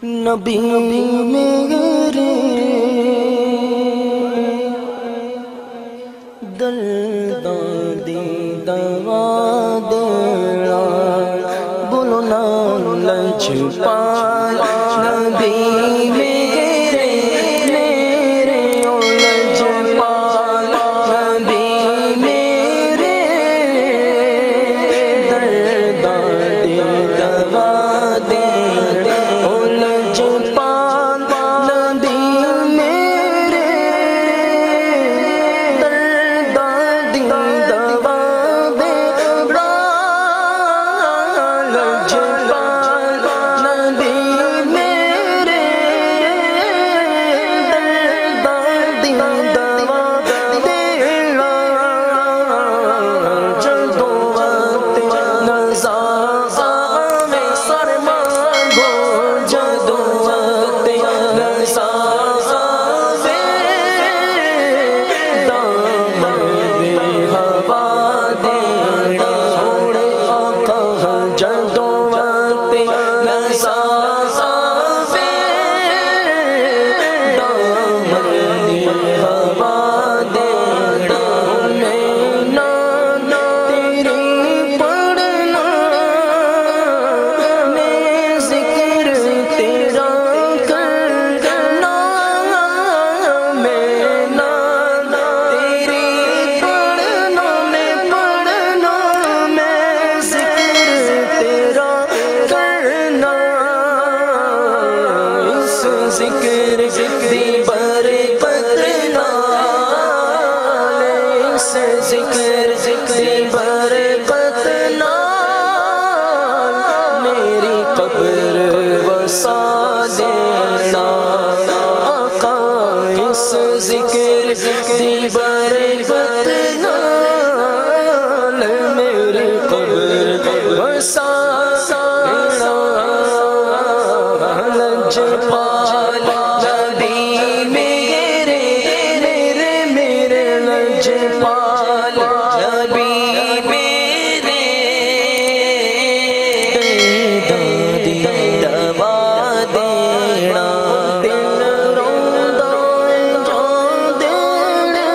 نبی میرے درداں دی دوا دینا بولو نا لچ پال نبی میرے او لچ پال نبی میرے درداں دی دوا دینا او لچ پال نبی میرے درداں دی دوا دینا لچ پال نبی میرے درداں دی دوا دینا جدوں وقت نظر آوے سر مانگو جدوں وقت نظر آوے دامن میں ہوا دینا سونے آقا جدوں وقت نظر آوے دامن میں ہوا دینا میں نانا تیری پڑھنا میں ذکر تیرا کرنا میں نانا تیری پڑھنا میں ذکر تیرا کرنا اس ذکر دی برکت نال اس ذکر دی برکت نال میری قبر وسا دینا آقا اس ذکر دی برکت نال میری قبر وسا دینا لج پال نبی میرے میرے لج پال نبی میرے دادی دوا دینا دل روندا جان دینے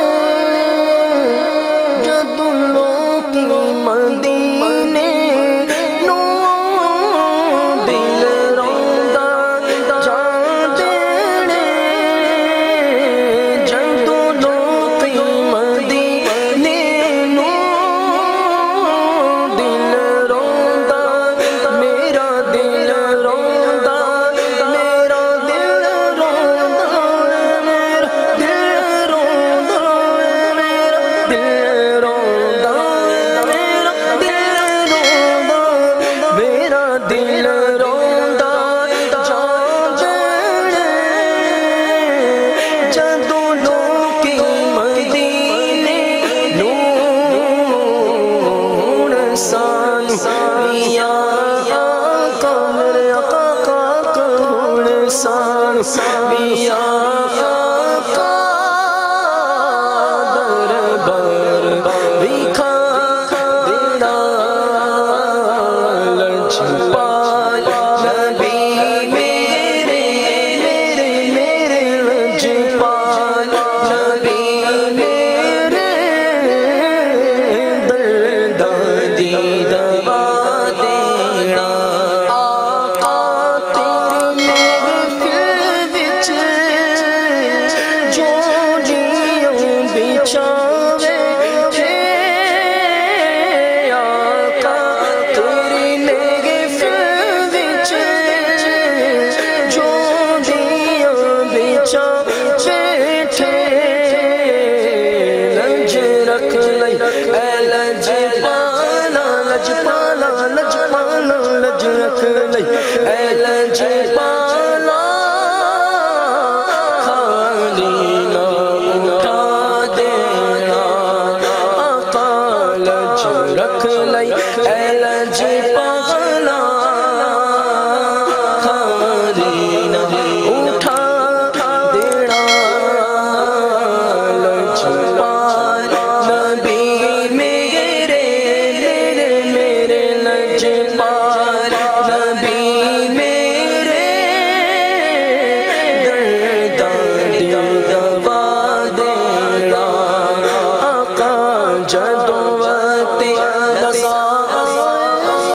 جدوں لوکی مدینے نوں دل روندا جان دینے جدوں لوکی مدینے نوں دل روندا میرا دل روندا میرا دل روندا میرا دل روندا میرا دل روندا میرا دل روندا میرا دل روندا جان دینے جدوں لوکی مدینے نوں سان یا آقا میرے آقا کون سان یا آقا دربار بکھا دینا لچ پال نبی میرے لچ پال نبی میرے درداں دی دوا دینا جدوں